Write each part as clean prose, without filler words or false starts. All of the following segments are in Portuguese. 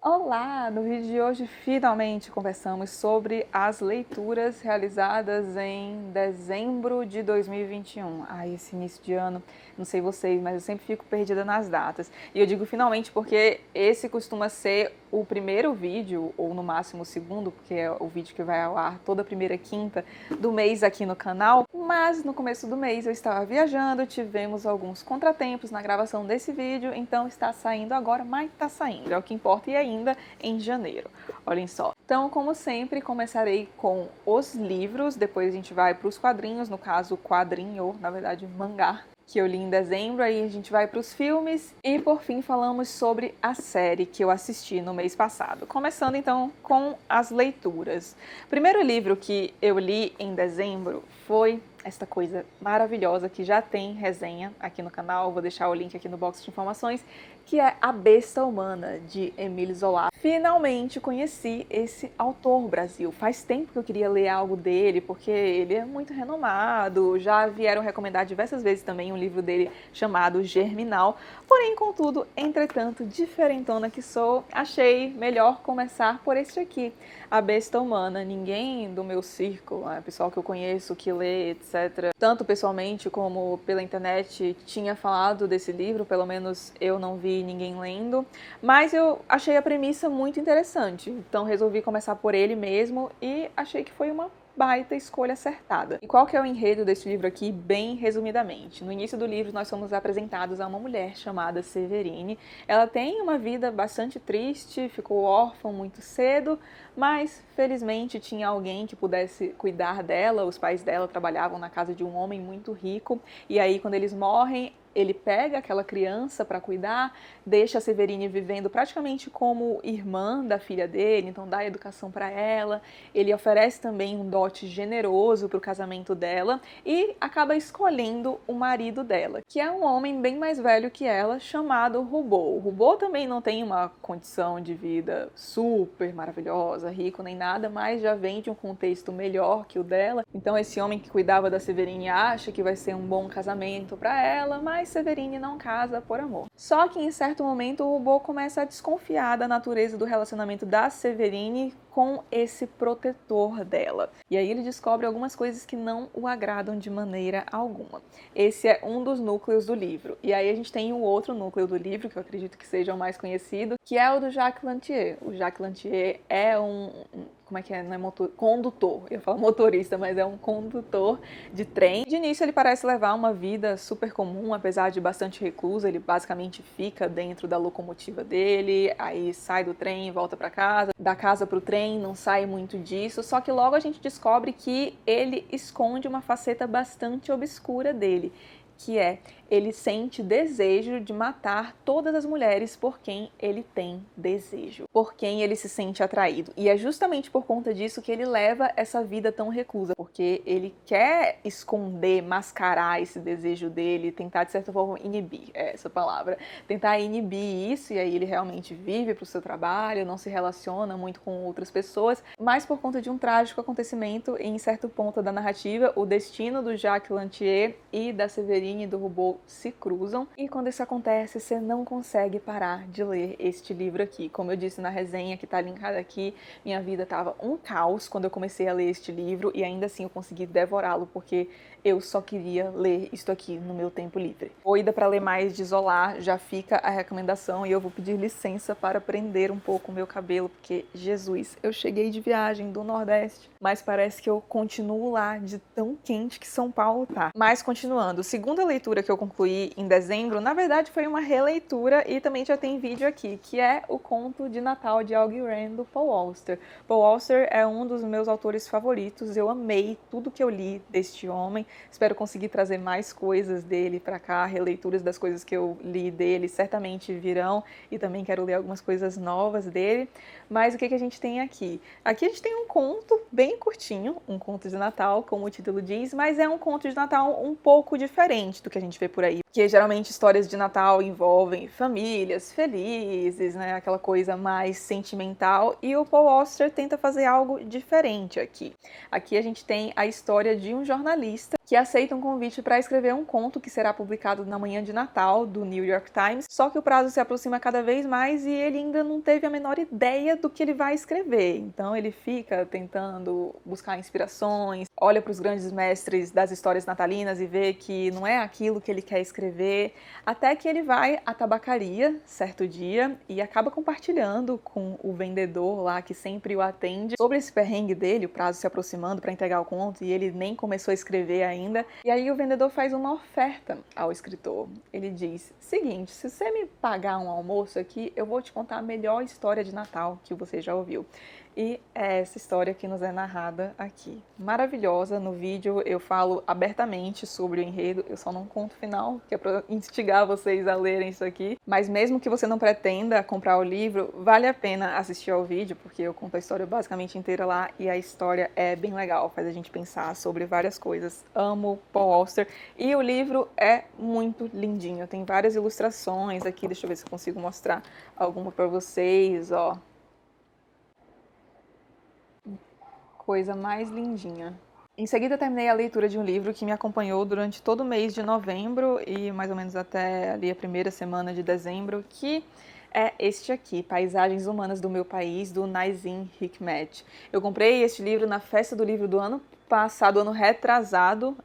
Olá! No vídeo de hoje, finalmente conversamos sobre as leituras realizadas em dezembro de 2021. Esse início de ano, não sei vocês, mas eu sempre fico perdida nas datas. E eu digo finalmente porque esse costuma ser o primeiro vídeo, ou no máximo o segundo, porque é o vídeo que vai ao ar toda primeira quinta do mês aqui no canal. Mas no começo do mês eu estava viajando, tivemos alguns contratempos na gravação desse vídeo, então está saindo agora, mas está saindo, é o que importa, e ainda em janeiro. Olhem só. Então, como sempre, começarei com os livros, depois a gente vai para os quadrinhos, no caso quadrinho, na verdade mangá, que eu li em dezembro, aí a gente vai para os filmes e por fim falamos sobre a série que eu assisti no mês passado. Começando então com as leituras. O primeiro livro que eu li em dezembro foi esta coisa maravilhosa que já tem resenha aqui no canal, vou deixar o link aqui no box de informações, que é A Besta Humana, de Émile Zola. Finalmente conheci esse autor, Brasil. Faz tempo que eu queria ler algo dele, porque ele é muito renomado, já vieram recomendar diversas vezes também um livro dele chamado Germinal, porém, contudo, entretanto, diferentona que sou, achei melhor começar por este aqui, A Besta Humana. Ninguém do meu círculo, pessoal que eu conheço, que lê, etc., tanto pessoalmente como pela internet, tinha falado desse livro, pelo menos eu não vi ninguém lendo, mas eu achei a premissa muito interessante, então resolvi começar por ele mesmo e achei que foi uma baita escolha acertada. E qual que é o enredo desse livro aqui, bem resumidamente? No início do livro nós somos apresentados a uma mulher chamada Severine. Ela tem uma vida bastante triste, ficou órfã muito cedo, mas felizmente tinha alguém que pudesse cuidar dela. Os pais dela trabalhavam na casa de um homem muito rico, e aí quando eles morrem, ele pega aquela criança para cuidar, deixa a Severine vivendo praticamente como irmã da filha dele, então dá educação para ela, ele oferece também um dote generoso para o casamento dela e acaba escolhendo o marido dela, que é um homem bem mais velho que ela, chamado Roubaud. O Roubaud também não tem uma condição de vida super maravilhosa, rico nem nada, mas já vem de um contexto melhor que o dela, então esse homem que cuidava da Severine acha que vai ser um bom casamento para ela, mas Severine não casa por amor. Só que em certo momento o Roubaud começa a desconfiar da natureza do relacionamento da Severine com esse protetor dela. E aí ele descobre algumas coisas que não o agradam de maneira alguma. Esse é um dos núcleos do livro. E aí a gente tem o outro núcleo do livro, que eu acredito que seja o mais conhecido, que é o do Jacques Lantier. O Jacques Lantier é como é que é? Não é condutor. Eu falo motorista, mas é um condutor de trem. De início ele parece levar uma vida super comum, apesar de bastante recluso. Ele basicamente fica dentro da locomotiva dele, aí sai do trem, volta para casa, da casa para o trem, não sai muito disso. Só que logo a gente descobre que ele esconde uma faceta bastante obscura dele, que é ele sente desejo de matar todas as mulheres por quem ele tem desejo, por quem ele se sente atraído. E é justamente por conta disso que ele leva essa vida tão reclusa, porque ele quer esconder, mascarar esse desejo dele, tentar de certa forma inibir, essa palavra, tentar inibir isso, e aí ele realmente vive para o seu trabalho, não se relaciona muito com outras pessoas, mas por conta de um trágico acontecimento em certo ponto da narrativa, o destino do Jacques Lantier e da Severine e do Roubaud se cruzam, e quando isso acontece, você não consegue parar de ler este livro aqui. Como eu disse na resenha que tá linkada aqui, minha vida tava um caos quando eu comecei a ler este livro, e ainda assim eu consegui devorá-lo, porque eu só queria ler isto aqui no meu tempo livre. Doida para ler mais de Zola, já fica a recomendação, e eu vou pedir licença para prender um pouco o meu cabelo, porque, Jesus, eu cheguei de viagem do Nordeste, mas parece que eu continuo lá de tão quente que São Paulo tá. Mas continuando, segunda leitura que eu concluí em dezembro, na verdade foi uma releitura e também já tem vídeo aqui, que é o Conto de Natal de August Rand, do Paul Auster. Paul Auster é um dos meus autores favoritos, eu amei tudo que eu li deste homem, espero conseguir trazer mais coisas dele pra cá, releituras das coisas que eu li dele certamente virão, e também quero ler algumas coisas novas dele. Mas o que a gente tem aqui? Aqui a gente tem um conto bem curtinho, um conto de Natal, como o título diz, mas é um conto de Natal um pouco diferente do que a gente vê por aí. porque geralmente histórias de Natal envolvem famílias felizes, né, aquela coisa mais sentimental, e o Paul Auster tenta fazer algo diferente aqui. Aqui a gente tem a história de um jornalista que aceita um convite para escrever um conto que será publicado na manhã de Natal do New York Times, só que o prazo se aproxima cada vez mais e ele ainda não teve a menor ideia do que ele vai escrever. Então ele fica tentando buscar inspirações, olha para os grandes mestres das histórias natalinas e vê que não é aquilo que ele quer escrever, até que ele vai à tabacaria certo dia e acaba compartilhando com o vendedor lá que sempre o atende sobre esse perrengue dele, o prazo se aproximando para entregar o conto e ele nem começou a escrever ainda. E aí o vendedor faz uma oferta ao escritor. Ele diz: seguinte, se você me pagar um almoço aqui, eu vou te contar a melhor história de Natal que você já ouviu. E é essa história que nos é narrada aqui. Maravilhosa, no vídeo eu falo abertamente sobre o enredo, eu só não conto o final, que é para instigar vocês a lerem isso aqui. Mas mesmo que você não pretenda comprar o livro, vale a pena assistir ao vídeo, porque eu conto a história basicamente inteira lá e a história é bem legal, faz a gente pensar sobre várias coisas. Amo Paul Auster e o livro é muito lindinho, tem várias ilustrações aqui, deixa eu ver se eu consigo mostrar alguma para vocês, ó. Coisa mais lindinha. Em seguida, terminei a leitura de um livro que me acompanhou durante todo o mês de novembro e mais ou menos até ali a primeira semana de dezembro, que é este aqui, Paisagens Humanas do Meu País, do Nazim Hikmet. Eu comprei este livro na festa do livro do ano passado, do ano retrasado,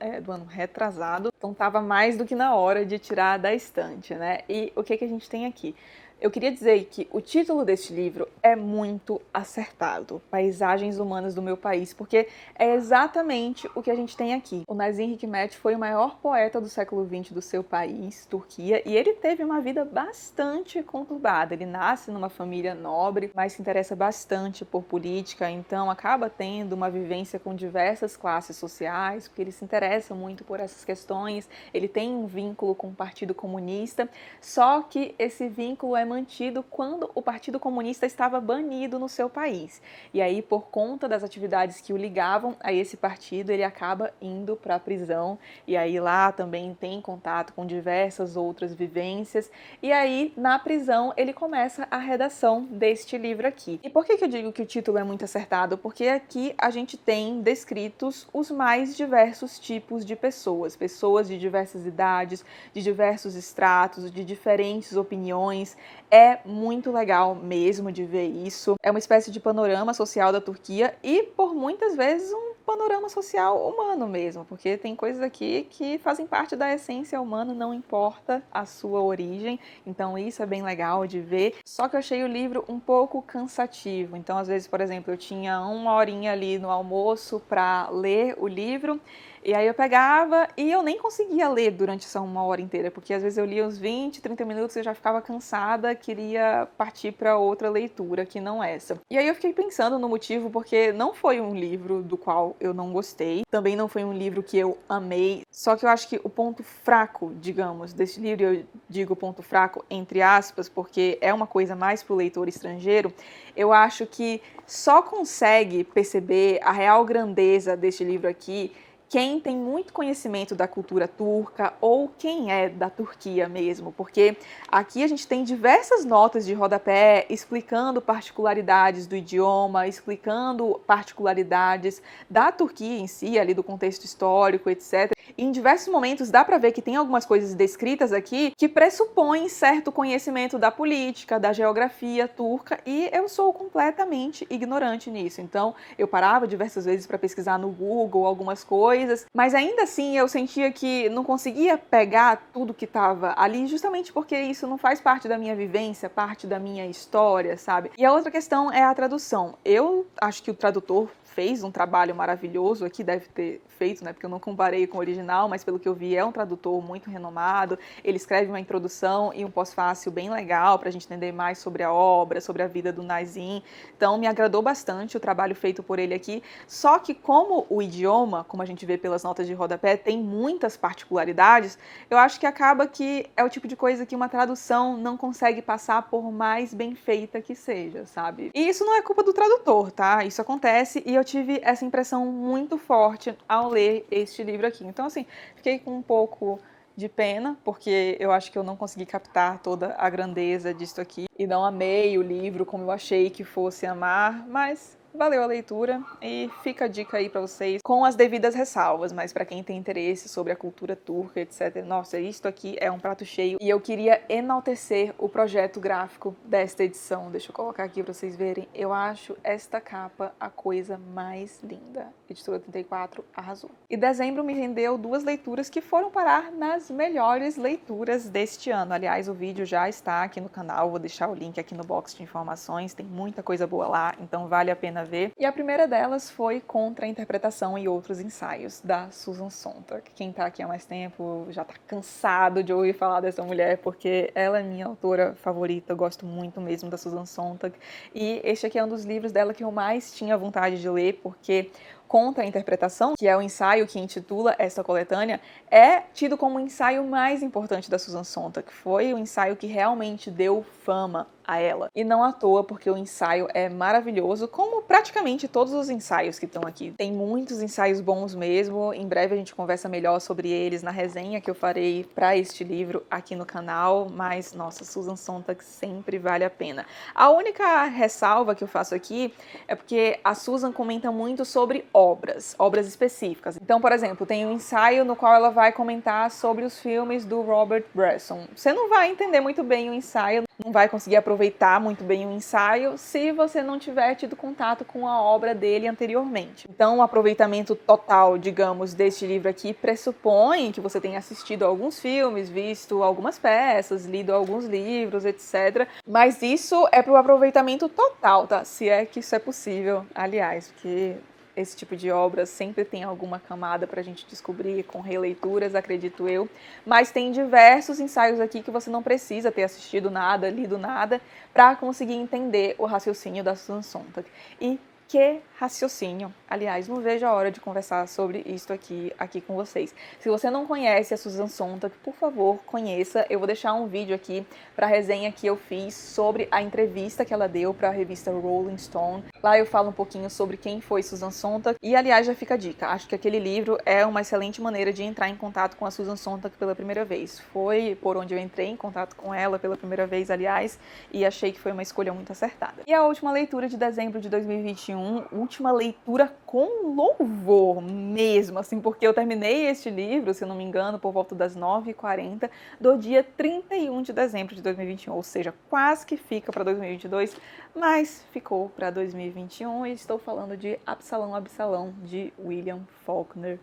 então estava mais do que na hora de tirar da estante, né? E o que a gente tem aqui? Eu queria dizer que o título deste livro é muito acertado, Paisagens Humanas do Meu País, porque é exatamente o que a gente tem aqui. O Nazim Hikmet foi o maior poeta do século XX do seu país, Turquia, e ele teve uma vida bastante conturbada. Ele nasce numa família nobre, mas se interessa bastante por política, então acaba tendo uma vivência com diversas classes sociais, porque ele se interessa muito por essas questões. Ele tem um vínculo com o Partido Comunista, só que esse vínculo é mantido quando o Partido Comunista estava banido no seu país. E aí, por conta das atividades que o ligavam a esse partido, ele acaba indo para a prisão. E aí lá também tem contato com diversas outras vivências. E aí, na prisão, ele começa a redação deste livro aqui. E por que eu digo que o título é muito acertado? Porque aqui a gente tem descritos os mais diversos tipos de pessoas. Pessoas de diversas idades, de diversos estratos, de diferentes opiniões. É muito legal mesmo de ver isso. É uma espécie de panorama social da Turquia e, por muitas vezes, um panorama social humano mesmo, porque tem coisas aqui que fazem parte da essência humana, não importa a sua origem. Então isso é bem legal de ver. Só que eu achei o livro um pouco cansativo. Então, às vezes, por exemplo, eu tinha uma horinha ali no almoço para ler o livro, e aí eu pegava e eu nem conseguia ler durante essa uma hora inteira, porque às vezes eu lia uns 20, 30 minutos e eu já ficava cansada, queria partir para outra leitura que não essa. E aí eu fiquei pensando no motivo, porque não foi um livro do qual eu não gostei, também não foi um livro que eu amei, só que eu acho que o ponto fraco, digamos, desse livro, eu digo ponto fraco entre aspas, porque é uma coisa mais para o leitor estrangeiro, eu acho que só consegue perceber a real grandeza deste livro aqui quem tem muito conhecimento da cultura turca ou quem é da Turquia mesmo, porque aqui a gente tem diversas notas de rodapé explicando particularidades do idioma, explicando particularidades da Turquia em si, ali do contexto histórico, etc. E em diversos momentos dá para ver que tem algumas coisas descritas aqui que pressupõem certo conhecimento da política, da geografia turca, e eu sou completamente ignorante nisso. Então eu parava diversas vezes para pesquisar no Google algumas coisas, mas ainda assim eu sentia que não conseguia pegar tudo que estava ali, justamente porque isso não faz parte da minha vivência, parte da minha história, sabe? E a outra questão é a tradução. Eu acho que o tradutor fez um trabalho maravilhoso aqui, deve ter feito, né, porque eu não comparei com o original, mas pelo que eu vi é um tradutor muito renomado, ele escreve uma introdução e um pós-fácil bem legal para a gente entender mais sobre a obra, sobre a vida do Nazim, então me agradou bastante o trabalho feito por ele aqui, só que como o idioma, como a gente vê pelas notas de rodapé, tem muitas particularidades, eu acho que acaba que é o tipo de coisa que uma tradução não consegue passar por mais bem feita que seja, sabe? E isso não é culpa do tradutor, tá? Isso acontece e eu tive essa impressão muito forte ao ler este livro aqui. Então, assim, fiquei com um pouco de pena, porque eu acho que eu não consegui captar toda a grandeza disso aqui e não amei o livro como eu achei que fosse amar, mas valeu a leitura e fica a dica aí pra vocês com as devidas ressalvas, mas pra quem tem interesse sobre a cultura turca, etc. Nossa, isto aqui é um prato cheio e eu queria enaltecer o projeto gráfico desta edição. Deixa eu colocar aqui pra vocês verem. Eu acho esta capa a coisa mais linda. Editora 34 arrasou. E dezembro me rendeu 2 leituras que foram parar nas melhores leituras deste ano. Aliás, o vídeo já está aqui no canal, vou deixar o link aqui no box de informações, tem muita coisa boa lá, então vale a pena ver. E a primeira delas foi Contra a Interpretação e Outros Ensaios, da Susan Sontag. Quem tá aqui há mais tempo já tá cansado de ouvir falar dessa mulher, porque ela é minha autora favorita, eu gosto muito mesmo da Susan Sontag. E este aqui é um dos livros dela que eu mais tinha vontade de ler, porque Contra a Interpretação, que é o ensaio que intitula esta coletânea, é tido como o ensaio mais importante da Susan Sontag. Foi o ensaio que realmente deu fama a ela. E não à toa, porque o ensaio é maravilhoso, como praticamente todos os ensaios que estão aqui. Tem muitos ensaios bons mesmo, em breve a gente conversa melhor sobre eles na resenha que eu farei para este livro aqui no canal, mas, nossa, Susan Sontag sempre vale a pena. A única ressalva que eu faço aqui é porque a Susan comenta muito sobre obras específicas. Então, por exemplo, tem um ensaio no qual ela vai comentar sobre os filmes do Robert Bresson. Você não vai entender muito bem o ensaio, não vai conseguir aproveitar muito bem o ensaio se você não tiver tido contato com a obra dele anteriormente. Então, o aproveitamento total, digamos, deste livro aqui pressupõe que você tenha assistido a alguns filmes, visto algumas peças, lido alguns livros, etc. Mas isso é para o aproveitamento total, tá? Se é que isso é possível, aliás, porque esse tipo de obra sempre tem alguma camada para a gente descobrir com releituras, acredito eu. Mas tem diversos ensaios aqui que você não precisa ter assistido nada, lido nada, para conseguir entender o raciocínio da Susan Sontag. E que raciocínio! Aliás, não vejo a hora de conversar sobre isso aqui com vocês. Se você não conhece a Susan Sontag, por favor, conheça. Eu vou deixar um vídeo aqui para a resenha que eu fiz sobre a entrevista que ela deu para a revista Rolling Stone. Lá eu falo um pouquinho sobre quem foi Susan Sontag. E, aliás, já fica a dica. Acho que aquele livro é uma excelente maneira de entrar em contato com a Susan Sontag pela primeira vez. Foi por onde eu entrei em contato com ela pela primeira vez, aliás, e achei que foi uma escolha muito acertada. E a última leitura de dezembro de 2021, última leitura com louvor mesmo, assim, porque eu terminei este livro, se eu não me engano, por volta das 9h40 do dia 31 de dezembro de 2021, ou seja, quase que fica para 2022, mas ficou para 2021 e estou falando de Absalão, Absalão, de William Faulkner.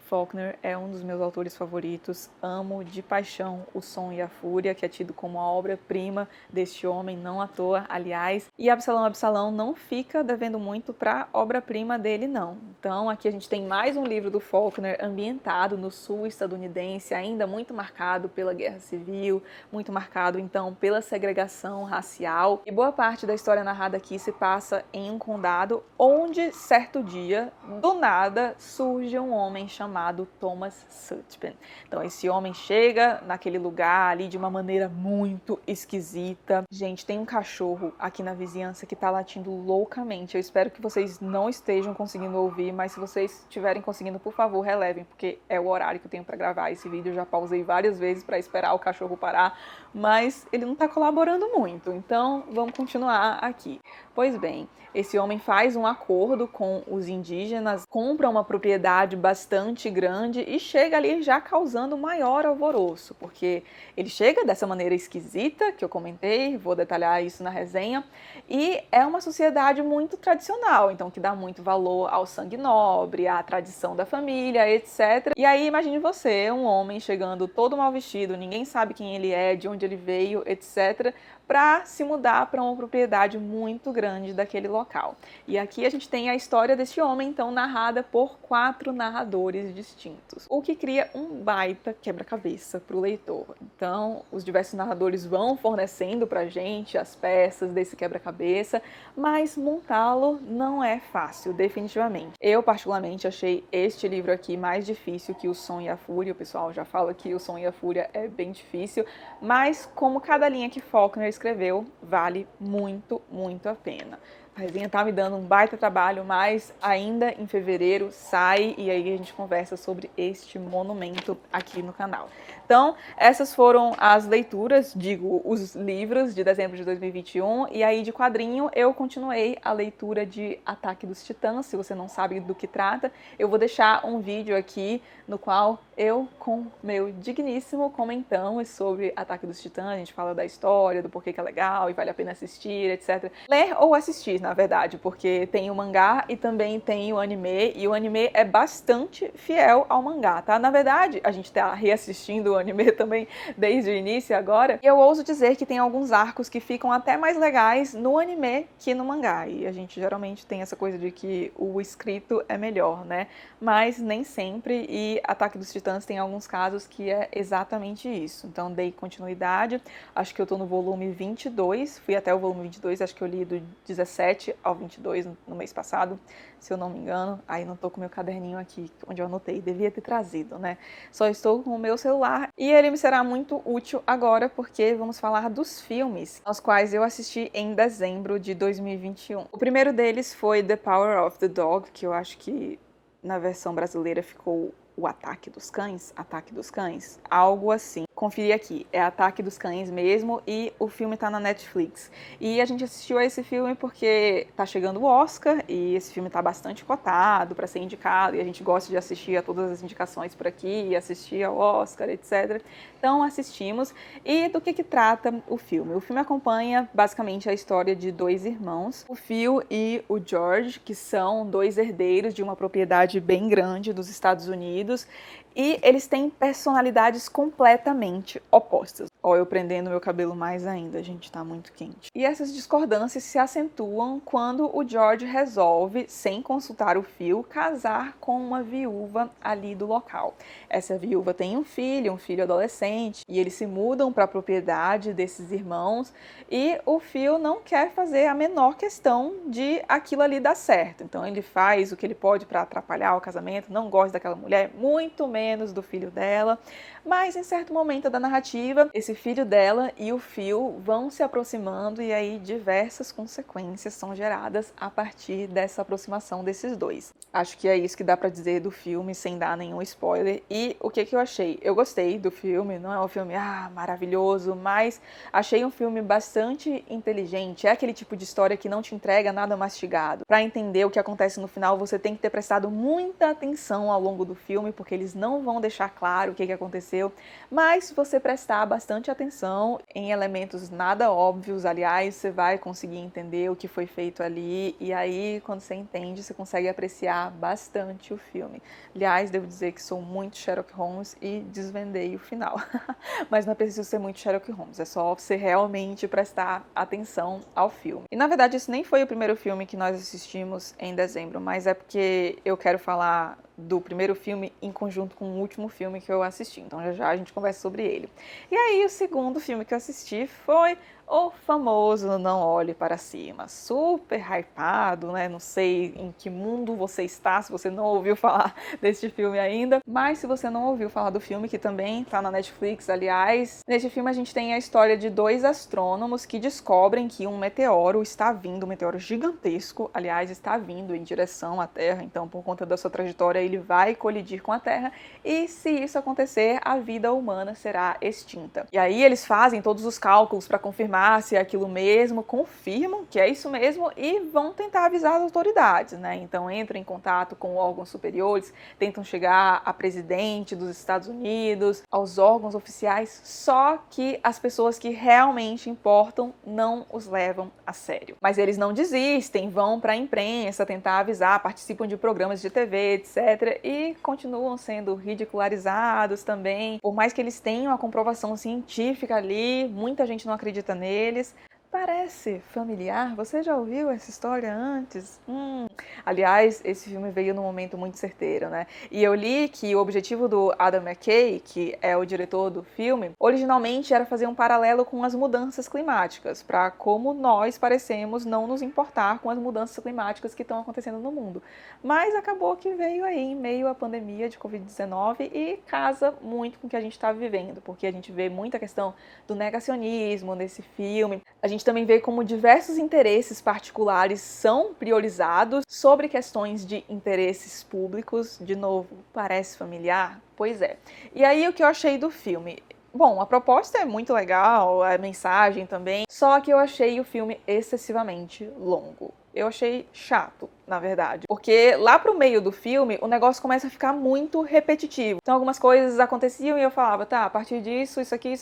Faulkner é um dos meus autores favoritos, amo de paixão O Som e a Fúria, que é tido como a obra-prima deste homem, não à toa, aliás. E Absalão, Absalão não fica devendo muito para obra-prima dele, não. Então aqui a gente tem mais um livro do Faulkner ambientado no sul estadunidense, ainda muito marcado pela Guerra Civil, muito marcado então pela segregação racial. E boa parte da história narrada aqui se passa em um condado onde, certo dia, do nada, surge um homem chamado Thomas Sutpen. Então esse homem chega naquele lugar ali de uma maneira muito esquisita. Gente, tem um cachorro aqui na vizinhança que tá latindo loucamente. Eu espero que vocês não estejam conseguindo ouvir, mas se vocês estiverem conseguindo, por favor, relevem, porque é o horário que eu tenho para gravar esse vídeo. Eu já pausei várias vezes para esperar o cachorro parar, mas ele não tá colaborando muito. Então vamos continuar aqui. Pois bem, esse homem faz um acordo com os indígenas, compra uma propriedade bastante grande e chega ali já causando maior alvoroço, porque ele chega dessa maneira esquisita, que eu comentei, vou detalhar isso na resenha, e é uma sociedade muito tradicional, então que dá muito valor ao sangue nobre, à tradição da família, etc. E aí imagine você, um homem chegando todo mal vestido, ninguém sabe quem ele é, de onde ele veio, etc., para se mudar para uma propriedade muito grande daquele local. E aqui a gente tem a história desse homem, então, narrada por 4 narradores distintos, o que cria um baita quebra-cabeça para o leitor. Então, os diversos narradores vão fornecendo para a gente as peças desse quebra-cabeça, mas montá-lo não é fácil, definitivamente. Eu, particularmente, achei este livro aqui mais difícil que O Som e a Fúria. O pessoal já fala que O Som e a Fúria é bem difícil, mas como cada linha que Faulkner escreveu, vale muito, muito a pena. A resenha tá me dando um baita trabalho, mas ainda em fevereiro sai e aí a gente conversa sobre este monumento aqui no canal. Então, essas foram as leituras, digo, os livros de dezembro de 2021, e aí de quadrinho eu continuei a leitura de Ataque dos Titãs. Se você não sabe do que trata, eu vou deixar um vídeo aqui no qual eu com meu digníssimo comentamos sobre Ataque dos Titãs. A gente fala da história, do porquê que é legal e vale a pena assistir, etc. Ler ou assistir, na verdade, porque tem o mangá e também tem o anime, e o anime é bastante fiel ao mangá, tá? Na verdade, a gente tá reassistindo o anime também desde o início agora, e eu ouso dizer que tem alguns arcos que ficam até mais legais no anime que no mangá, e a gente geralmente tem essa coisa de que o escrito é melhor, né? Mas nem sempre, e Ataque dos Titãs tem alguns casos que é exatamente isso. Então dei continuidade, acho que eu tô no volume 22, fui até o volume 22, acho que eu li do 17 ao 22 no mês passado, se eu não me engano. Aí não tô com meu caderninho aqui, onde eu anotei, devia ter trazido, né? Só estou com o meu celular e ele me será muito útil agora, porque vamos falar dos filmes aos quais eu assisti em dezembro de 2021. O primeiro deles foi The Power of the Dog, que eu acho que na versão brasileira ficou O Ataque dos Cães, algo assim. Conferi aqui, é Ataque dos Cães mesmo, e o filme tá na Netflix. E a gente assistiu a esse filme porque tá chegando o Oscar, e esse filme tá bastante cotado para ser indicado, e a gente gosta de assistir a todas as indicações por aqui, e assistir ao Oscar, etc. Então assistimos. E do que trata o filme? O filme acompanha basicamente a história de dois irmãos, o Phil e o George, que são dois herdeiros de uma propriedade bem grande dos Estados Unidos, e eles têm personalidades completamente opostas. Ó, eu prendendo meu cabelo mais ainda, gente, tá muito quente. E essas discordâncias se acentuam quando o George resolve, sem consultar o Phil, casar com uma viúva ali do local. Essa viúva tem um filho adolescente, e eles se mudam para a propriedade desses irmãos, e o Phil não quer fazer a menor questão de aquilo ali dar certo. Então ele faz o que ele pode para atrapalhar o casamento, não gosta daquela mulher, muito menos do filho dela, mas em certo momento da narrativa, esse filho dela e o Phil vão se aproximando, e aí diversas consequências são geradas a partir dessa aproximação desses dois. Acho que é isso que dá pra dizer do filme sem dar nenhum spoiler. E o que eu achei? Eu gostei do filme, não é um filme maravilhoso, mas achei um filme bastante inteligente. É aquele tipo de história que não te entrega nada mastigado. Pra entender o que acontece no final, você tem que ter prestado muita atenção ao longo do filme, porque eles não vão deixar claro o que aconteceu, mas se você prestar bastante atenção em elementos nada óbvios, aliás, você vai conseguir entender o que foi feito ali, e aí quando você entende, você consegue apreciar bastante o filme. Aliás, devo dizer que sou muito Sherlock Holmes e desvendei o final. Mas não é preciso ser muito Sherlock Holmes, é só você realmente prestar atenção ao filme. E na verdade, esse nem foi o primeiro filme que nós assistimos em dezembro, mas é porque eu quero falar do primeiro filme em conjunto com o último filme que eu assisti. Então já a gente conversa sobre ele. E aí o segundo filme que eu assisti foi o famoso Não Olhe Para Cima. Super hypado, né? Não sei em que mundo você está, se você não ouviu falar deste filme ainda. Mas se você não ouviu falar do filme, que também está na Netflix, aliás. Neste filme a gente tem a história de dois astrônomos que descobrem que um meteoro está vindo, um meteoro gigantesco, aliás, está vindo em direção à Terra. Então, por conta da sua trajetória, ele vai colidir com a Terra. E se isso acontecer, a vida humana será extinta. E aí eles fazem todos os cálculos para confirmar se é aquilo mesmo, confirmam que é isso mesmo e vão tentar avisar as autoridades, né? Então entram em contato com órgãos superiores, tentam chegar a presidente dos Estados Unidos, aos órgãos oficiais, só que as pessoas que realmente importam não os levam a sério. Mas eles não desistem, vão para a imprensa tentar avisar, participam de programas de TV, etc. E continuam sendo ridicularizados também. Por mais que eles tenham a comprovação científica ali, muita gente não acredita neles. Parece familiar? Você já ouviu essa história antes? Aliás, esse filme veio num momento muito certeiro, né? E eu li que o objetivo do Adam McKay, que é o diretor do filme, originalmente era fazer um paralelo com as mudanças climáticas, para como nós parecemos não nos importar com as mudanças climáticas que estão acontecendo no mundo. Mas acabou que veio aí em meio à pandemia de Covid-19 e casa muito com o que a gente está vivendo, porque a gente vê muita questão do negacionismo nesse filme. A gente também ver como diversos interesses particulares são priorizados sobre questões de interesses públicos. De novo, parece familiar? Pois é. E aí, o que eu achei do filme? Bom, a proposta é muito legal, a mensagem também, só que eu achei o filme excessivamente longo. Eu achei chato, na verdade, porque lá pro meio do filme o negócio começa a ficar muito repetitivo. Então algumas coisas aconteciam e eu falava, tá, a partir disso, isso aqui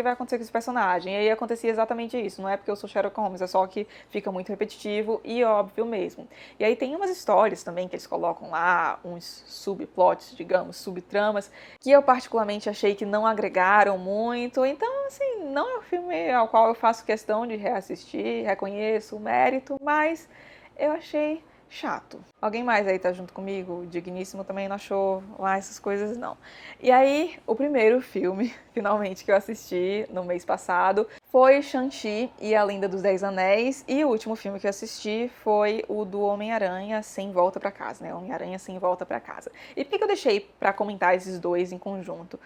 vai acontecer com esse personagem. E aí acontecia exatamente isso, não é porque eu sou Sherlock Holmes, é só que fica muito repetitivo e óbvio mesmo. E aí tem umas histórias também que eles colocam lá, uns subplots, digamos, subtramas, que eu particularmente achei que não agregaram muito. Então, assim, não é um filme ao qual eu faço questão de reassistir, reconheço o mérito, mas eu achei chato. Alguém mais aí tá junto comigo? O Digníssimo também não achou lá essas coisas, não. E aí, o primeiro filme, finalmente, que eu assisti no mês passado foi Shang-Chi e a Lenda dos Dez Anéis. E o último filme que eu assisti foi o do Homem-Aranha Sem Volta Pra Casa, né? Homem-Aranha Sem Volta Pra Casa. E por que eu deixei pra comentar esses dois em conjunto?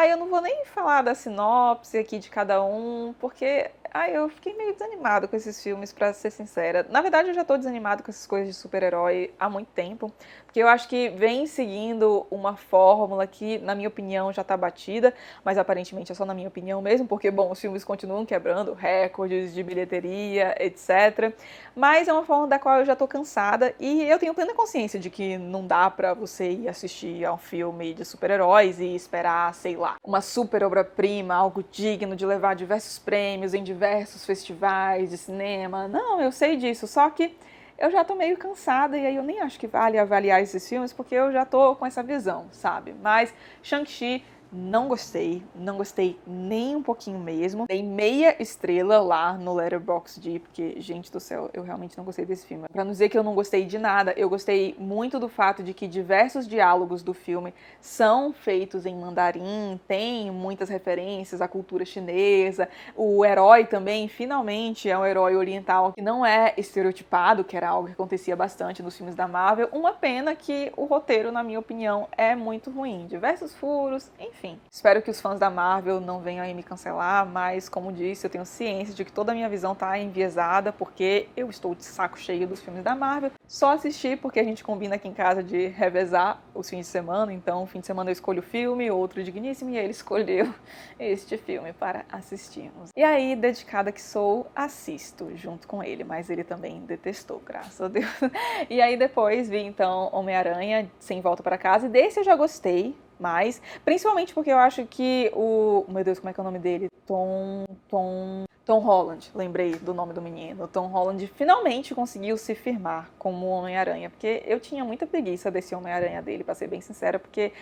Eu não vou nem falar da sinopse aqui de cada um, porque eu fiquei meio desanimado com esses filmes, pra ser sincera. Na verdade, eu já tô desanimado com essas coisas de super-herói há muito tempo, porque eu acho que vem seguindo uma fórmula que, na minha opinião, já tá batida, mas aparentemente é só na minha opinião mesmo, porque, bom, os filmes continuam quebrando recordes de bilheteria, etc. Mas é uma fórmula da qual eu já tô cansada e eu tenho plena consciência de que não dá pra você ir assistir a um filme de super-heróis e esperar, sei lá, uma super obra-prima, algo digno de levar diversos prêmios em diversos festivais de cinema. Não, eu sei disso, só que eu já tô meio cansada e aí eu nem acho que vale avaliar esses filmes porque eu já tô com essa visão, sabe? Mas Shang-Chi não gostei nem um pouquinho mesmo. Dei meia estrela lá no Letterboxd, porque, gente do céu, eu realmente não gostei desse filme. Pra não dizer que eu não gostei de nada, eu gostei muito do fato de que diversos diálogos do filme são feitos em mandarim, tem muitas referências à cultura chinesa. O herói também, finalmente, é um herói oriental que não é estereotipado, que era algo que acontecia bastante nos filmes da Marvel. Uma pena que o roteiro, na minha opinião, é muito ruim. Diversos furos, enfim. Espero que os fãs da Marvel não venham aí me cancelar, mas, como disse, eu tenho ciência de que toda a minha visão tá enviesada, porque eu estou de saco cheio dos filmes da Marvel. Só assisti porque a gente combina aqui em casa de revezar os fins de semana, então, um fim de semana eu escolho o filme, outro digníssimo, e ele escolheu este filme para assistirmos. E aí, dedicada que sou, assisto junto com ele, mas ele também detestou, graças a Deus. E aí depois vi, então, Homem-Aranha Sem Volta Pra Casa, e desse eu já gostei, mas, principalmente porque eu acho que meu Deus, como é que é o nome dele? Tom Holland, lembrei do nome do menino. Tom Holland finalmente conseguiu se firmar como Homem-Aranha, porque eu tinha muita preguiça desse Homem-Aranha dele, pra ser bem sincera, porque,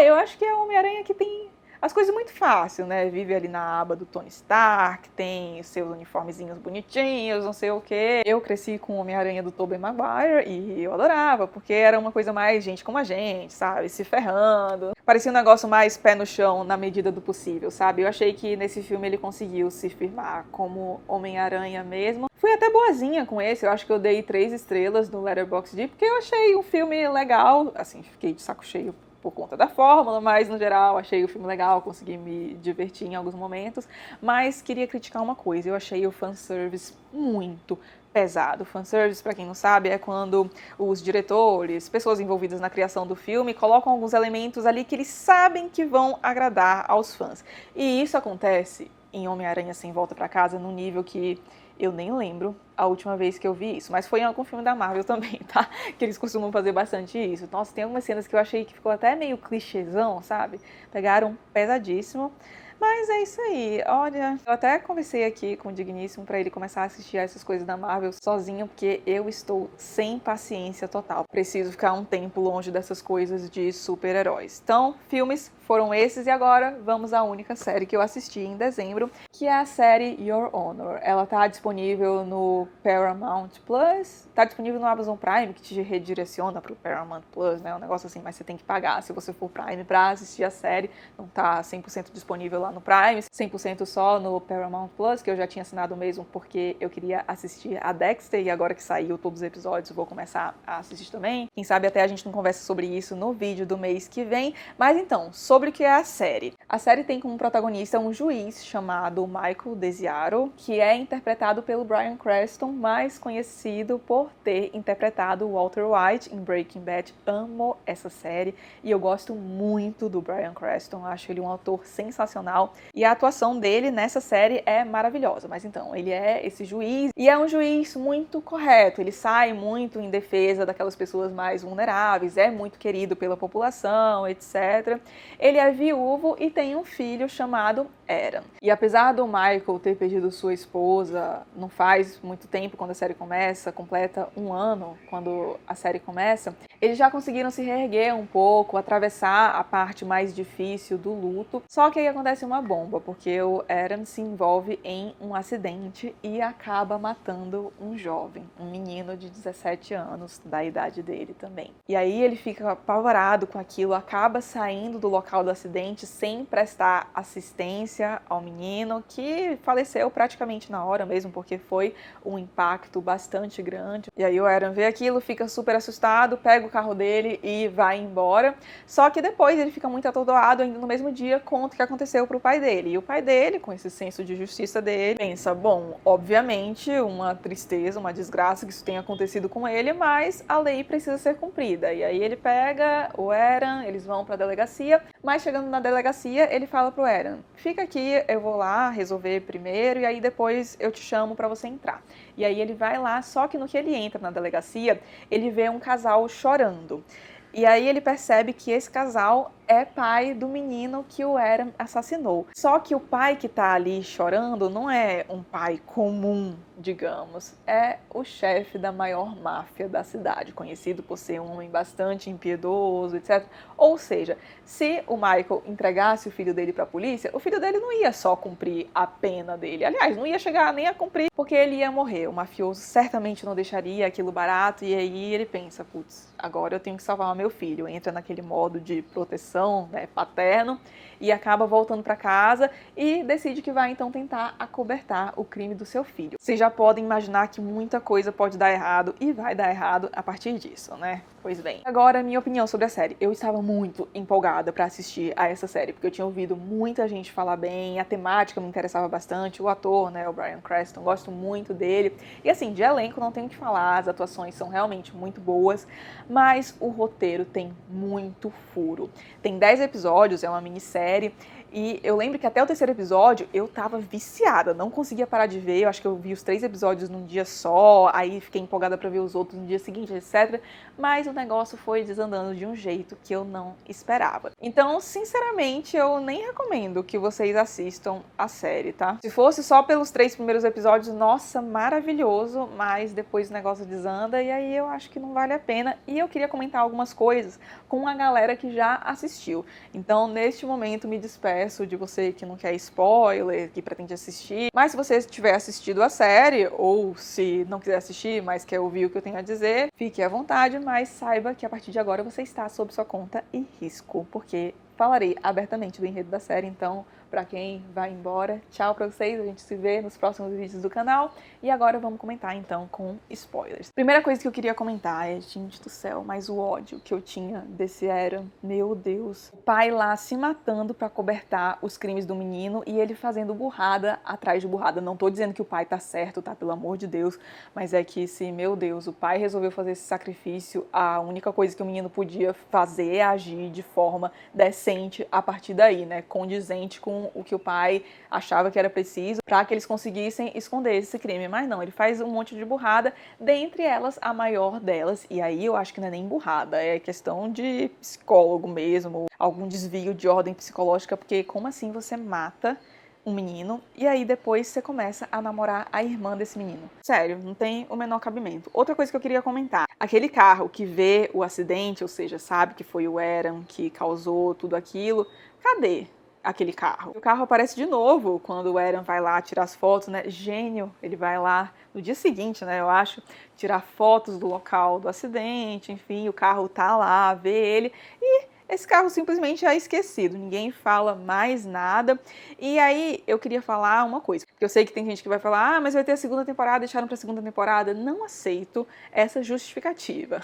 eu acho que é o Homem-Aranha que tem as coisas muito fácil, né? Vive ali na aba do Tony Stark, tem seus uniformezinhos bonitinhos, não sei o quê. Eu cresci com o Homem-Aranha do Tobey Maguire e eu adorava, porque era uma coisa mais gente como a gente, sabe? Se ferrando. Parecia um negócio mais pé no chão na medida do possível, sabe? Eu achei que nesse filme ele conseguiu se firmar como Homem-Aranha mesmo. Fui até boazinha com esse, eu acho que eu dei 3 estrelas no Letterboxd, porque eu achei um filme legal, assim, fiquei de saco cheio por conta da fórmula, mas no geral achei o filme legal, consegui me divertir em alguns momentos, mas queria criticar uma coisa, eu achei o fanservice muito pesado. Fanservice, pra quem não sabe, é quando os diretores, pessoas envolvidas na criação do filme, colocam alguns elementos ali que eles sabem que vão agradar aos fãs. E isso acontece em Homem-Aranha Sem Volta Pra Casa num nível que eu nem lembro a última vez que eu vi isso, mas foi em algum filme da Marvel também, tá? Que eles costumam fazer bastante isso. Nossa, tem algumas cenas que eu achei que ficou até meio clichêzão, sabe? Pegaram pesadíssimo. Mas é isso aí, olha, eu até conversei aqui com o Digníssimo pra ele começar a assistir a essas coisas da Marvel sozinho, porque eu estou sem paciência total. Preciso ficar um tempo longe dessas coisas de super-heróis. Então, filmes foram esses e agora vamos à única série que eu assisti em dezembro, que é a série Your Honor. Ela tá disponível no Paramount Plus, tá disponível no Amazon Prime, que te redireciona pro Paramount Plus, né? Um negócio assim, mas você tem que pagar se você for Prime pra assistir a série. Não tá 100% disponível lá no Prime, 100% só no Paramount Plus, que eu já tinha assinado mesmo porque eu queria assistir a Dexter e agora que saiu todos os episódios vou começar a assistir também. Quem sabe até a gente não conversa sobre isso no vídeo do mês que vem. Mas então, sobre sobre o que é a série. A série tem como protagonista um juiz chamado Michael Desiaro, que é interpretado pelo Bryan Cranston, mais conhecido por ter interpretado Walter White em Breaking Bad. Amo essa série e eu gosto muito do Bryan Cranston, acho ele um ator sensacional e a atuação dele nessa série é maravilhosa. Mas então, ele é esse juiz e é um juiz muito correto, ele sai muito em defesa daquelas pessoas mais vulneráveis, é muito querido pela população, etc. Ele é viúvo e tem um filho chamado Aaron. E apesar do Michael ter perdido sua esposa não faz muito tempo, quando a série começa, completa 1 ano quando a série começa, eles já conseguiram se reerguer um pouco, atravessar a parte mais difícil do luto. Só que aí acontece uma bomba, porque o Aaron se envolve em um acidente e acaba matando um jovem, um menino de 17 anos, da idade dele também. E aí ele fica apavorado com aquilo, acaba saindo do local do acidente sem prestar assistência ao menino, que faleceu praticamente na hora mesmo, porque foi um impacto bastante grande. E aí o Aaron vê aquilo, fica super assustado, pega o carro dele e vai embora. Só que depois ele fica muito atordoado, ainda no mesmo dia conta o que aconteceu pro pai dele. E o pai dele, com esse senso de justiça dele, pensa, bom, obviamente uma tristeza, uma desgraça que isso tenha acontecido com ele, mas a lei precisa ser cumprida. E aí ele pega o Aaron, eles vão pra delegacia, mas chegando na delegacia, ele fala pro Aaron, fica aqui, eu vou lá resolver primeiro e aí depois eu te chamo pra você entrar. E aí ele vai lá, só que no que ele entra na delegacia, ele vê um casal chorando. E aí ele percebe que esse casal é pai do menino que o Aaron assassinou. Só que o pai que tá ali chorando não é um pai comum, digamos. É o chefe da maior máfia da cidade, conhecido por ser um homem bastante impiedoso, etc. Ou seja, se o Michael entregasse o filho dele pra polícia, o filho dele não ia só cumprir a pena dele. Aliás, não ia chegar nem a cumprir, porque ele ia morrer. O mafioso certamente não deixaria aquilo barato, e aí ele pensa, putz, agora eu tenho que salvar o meu filho. Entra naquele modo de proteção, né, paterno, e acaba voltando para casa e decide que vai então tentar acobertar o crime do seu filho. Vocês já podem imaginar que muita coisa pode dar errado e vai dar errado a partir disso, né? Pois bem, agora minha opinião sobre a série. Eu estava muito empolgada para assistir a essa série, porque eu tinha ouvido muita gente falar bem, a temática me interessava bastante, o ator, né, o Bryan Cranston, gosto muito dele. E assim, de elenco não tenho o que falar, as atuações são realmente muito boas, mas o roteiro tem muito furo. Tem 10 episódios, é uma minissérie, e eu lembro que até o 3º episódio eu tava viciada, não conseguia parar de ver, eu acho que eu vi os 3 episódios num dia só, aí fiquei empolgada pra ver os outros no dia seguinte, etc. Mas o negócio foi desandando de um jeito que eu não esperava. Então, sinceramente, eu nem recomendo que vocês assistam a série, tá? Se fosse só pelos 3 primeiros episódios, nossa, maravilhoso, mas depois o negócio desanda e aí eu acho que não vale a pena. E eu queria comentar algumas coisas com a galera que já assistiu. Então, neste momento, me despeço de você que não quer spoiler, que pretende assistir. Mas se você tiver assistido a série, ou se não quiser assistir, mas quer ouvir o que eu tenho a dizer, fique à vontade, mas saiba que a partir de agora você está sob sua conta e risco, porque falarei abertamente do enredo da série, então, pra quem vai embora, tchau pra vocês, a gente se vê nos próximos vídeos do canal. E agora vamos comentar, então, com spoilers. Primeira coisa que eu queria comentar é, gente do céu, mas o ódio que eu tinha desse Aaron, meu Deus. O pai lá se matando pra cobertar os crimes do menino e ele fazendo burrada atrás de burrada. Não tô dizendo que o pai tá certo, tá? Pelo amor de Deus, mas é que se, meu Deus, o pai resolveu fazer esse sacrifício, a única coisa que o menino podia fazer é agir de forma decente a partir daí, né? Condizente com o que o pai achava que era preciso para que eles conseguissem esconder esse crime. Mas não, ele faz um monte de burrada, dentre elas a maior delas, e aí eu acho que não é nem burrada, é questão de psicólogo mesmo, algum desvio de ordem psicológica, porque como assim você mata um menino e aí depois você começa a namorar a irmã desse menino? Sério, não tem o menor cabimento. Outra coisa que eu queria comentar, aquele carro que vê o acidente, ou seja, sabe que foi o Aaron que causou tudo aquilo, cadê aquele carro? O carro aparece de novo quando o Aaron vai lá tirar as fotos, né? Gênio, ele vai lá no dia seguinte, né, eu acho, tirar fotos do local do acidente, enfim, o carro tá lá, vê ele e esse carro simplesmente é esquecido, ninguém fala mais nada. E aí eu queria falar uma coisa, porque eu sei que tem gente que vai falar, mas vai ter a 2ª temporada, deixaram pra 2ª temporada. Não aceito essa justificativa.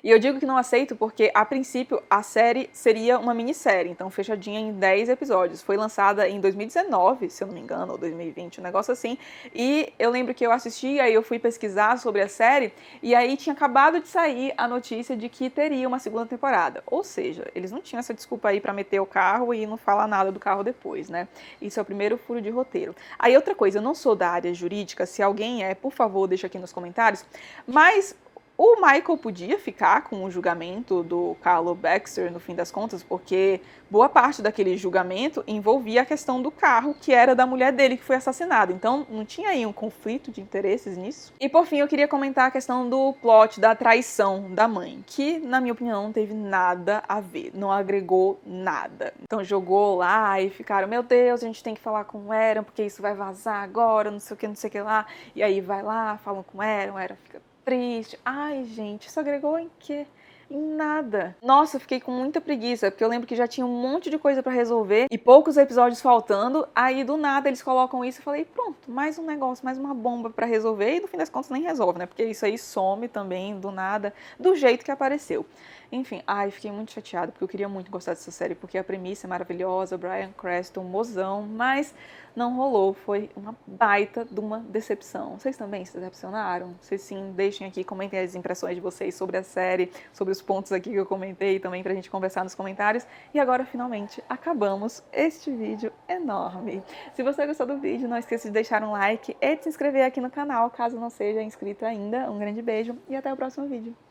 E eu digo que não aceito porque, a princípio, a série seria uma minissérie, então fechadinha em 10 episódios. Foi lançada em 2019, se eu não me engano, ou 2020, um negócio assim. E eu lembro que eu assisti, aí eu fui pesquisar sobre a série, e aí tinha acabado de sair a notícia de que teria uma segunda temporada. Ou seja, eles não tinham essa desculpa aí pra meter o carro e não falar nada do carro depois, né? Isso é o primeiro furo de roteiro. Aí outra coisa, eu não sou da área jurídica, se alguém é, por favor, deixa aqui nos comentários, mas o Michael podia ficar com o julgamento do Carlo Baxter, no fim das contas, porque boa parte daquele julgamento envolvia a questão do carro, que era da mulher dele que foi assassinada. Então, não tinha aí um conflito de interesses nisso? E, por fim, eu queria comentar a questão do plot da traição da mãe, que, na minha opinião, não teve nada a ver, não agregou nada. Então, jogou lá e ficaram, meu Deus, a gente tem que falar com o Aaron, porque isso vai vazar agora, não sei o que lá. E aí vai lá, falam com o Aaron fica triste. Ai, gente, isso agregou em quê? Em nada. Nossa, eu fiquei com muita preguiça, porque eu lembro que já tinha um monte de coisa pra resolver e poucos episódios faltando. Aí do nada eles colocam isso e falei, pronto, mais um negócio, mais uma bomba pra resolver. E no fim das contas nem resolve, né? Porque isso aí some também do nada, do jeito que apareceu. Enfim, ai, fiquei muito chateada, porque eu queria muito gostar dessa série, porque a premissa é maravilhosa, Bryan Cranston, mozão, mas não rolou, foi uma baita de uma decepção. Vocês também se decepcionaram? Se sim, deixem aqui, comentem as impressões de vocês sobre a série, sobre os pontos aqui que eu comentei também pra gente conversar nos comentários. E agora, finalmente, acabamos este vídeo enorme. Se você gostou do vídeo, não esqueça de deixar um like e de se inscrever aqui no canal, caso não seja inscrito ainda. Um grande beijo e até o próximo vídeo.